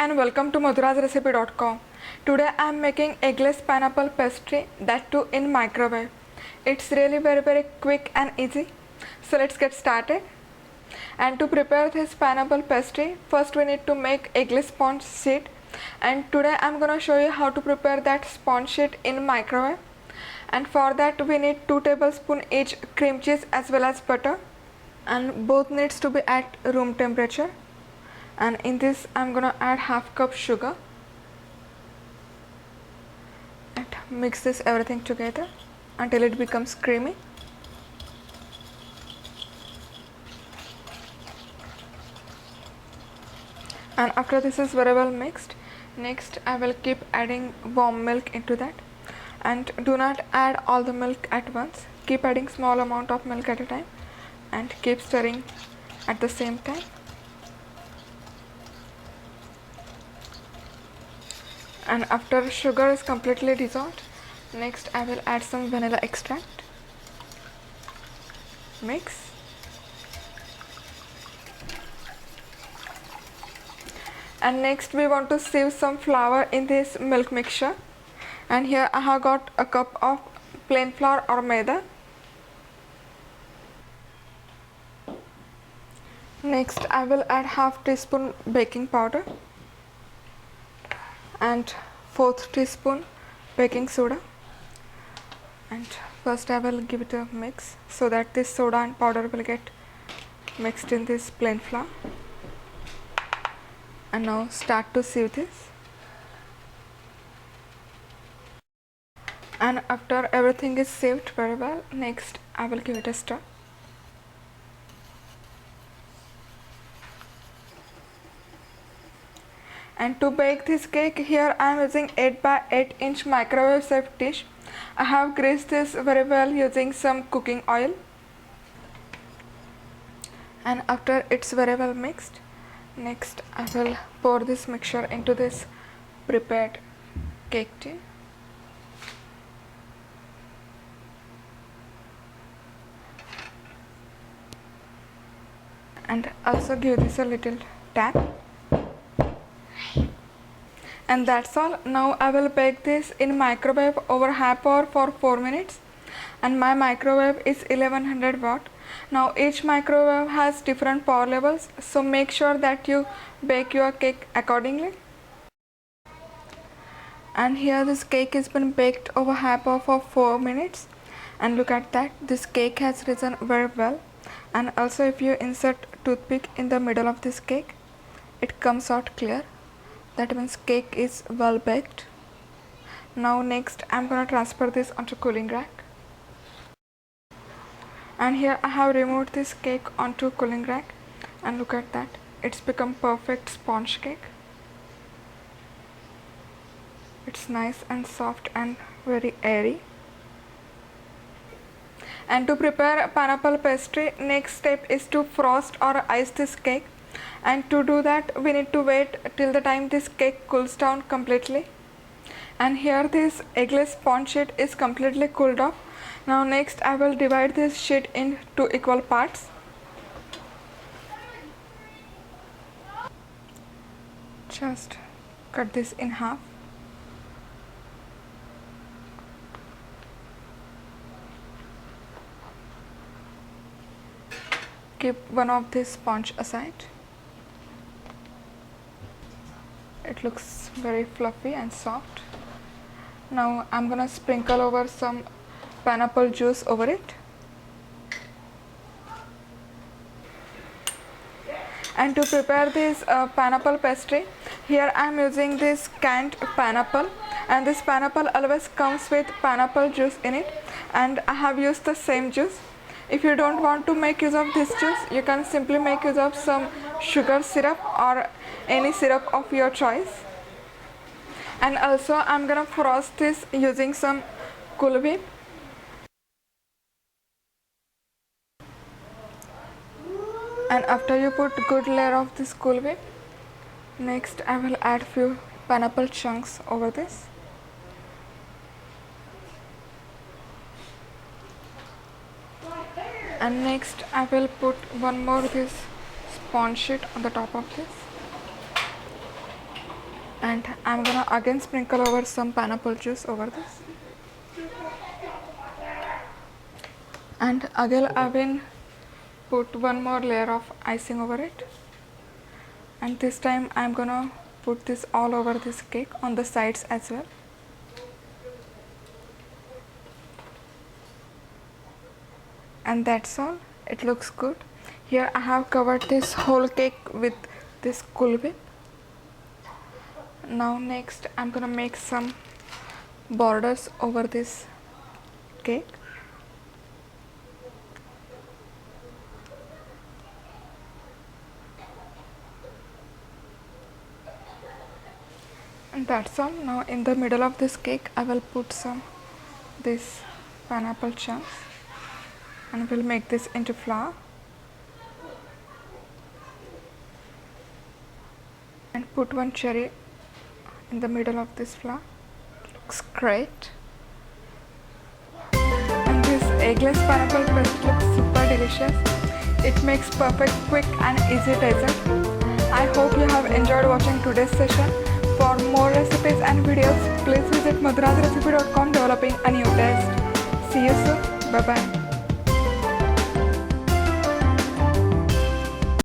and welcome to madhurasrecipe.com. Today I am making eggless pineapple pastry, that too in microwave. It's really very quick and easy. So let's get started. And to prepare this pineapple pastry, first we need to make eggless sponge sheet. And today I am gonna show you how to prepare that sponge sheet in microwave. And for that we need 2 tablespoons each cream cheese as well as butter. And both needs to be at room temperature. And in this I'm gonna add half cup sugar and mix this everything together until it becomes creamy. And after this is very well mixed, next I will keep adding warm milk into that. And do not add all the milk at once, keep adding small amount of milk at a time and keep stirring at the same time. And after sugar is completely dissolved, next I will add some vanilla extract. Mix. And next we want to sieve some flour in this milk mixture. And here I have got a cup of plain flour or Maida. Next I will add half teaspoon baking powder and 4th teaspoon baking soda. And first I will give it a mix so that this soda and powder will get mixed in this plain flour. And now start to sieve this. And after everything is sieved very well, next I will give it a stir. And to bake this cake, here I am using 8 by 8 inch microwave safe dish. I have greased this very well using some cooking oil. And after it's very well mixed, next I will pour this mixture into this prepared cake tin. And also give this a little tap. And that's all. Now I will bake this in microwave over half hour for 4 minutes. And my microwave is 1100 watt. Now each microwave has different power levels, so make sure that you bake your cake accordingly. And here this cake has been baked over half hour for 4 minutes. And look at that, this cake has risen very well. And also if you insert toothpick in the middle of this cake, it comes out clear. That means cake is well baked. Now next I'm gonna transfer this onto cooling rack. And here I have removed this cake onto cooling rack, and look at that, it's become perfect sponge cake. It's nice and soft and very airy. And to prepare pineapple pastry, next step is to frost or ice this cake. And to do that we need to wait till the time this cake cools down completely. And here this eggless sponge sheet is completely cooled off. Now next I will divide this sheet into equal parts. Just cut this in half. Keep one of this sponge aside. It looks very fluffy and soft. Now I'm gonna sprinkle over some pineapple juice over it. And to prepare this pineapple pastry, here I am using this canned pineapple, and this pineapple always comes with pineapple juice in it, and I have used the same juice. If you don't want to make use of this juice, you can simply make use of some sugar syrup or any syrup of your choice. And also I'm gonna frost this using some Cool Whip. And after you put good layer of this Cool Whip, next I will add few pineapple chunks over this. And next I will put one more this sponge sheet on the top of this. And I'm gonna again sprinkle over some pineapple juice over this. And again I will put one more layer of icing over it. And this time I'm gonna put this all over this cake on the sides as well. And that's all. It looks good. Here I have covered this whole cake with this Cool Whip. Now next I'm gonna make some borders over this cake. And that's all. Now in the middle of this cake I will put some this pineapple chunks and we'll make this into flour. And put one cherry in the middle of this flour. Looks great. And this eggless pineapple pastry looks super delicious. It makes perfect, quick and easy dessert. I hope you have enjoyed watching today's session. For more recipes and videos, please visit madhurazrecipe.com developing a new taste. See you soon. Bye bye.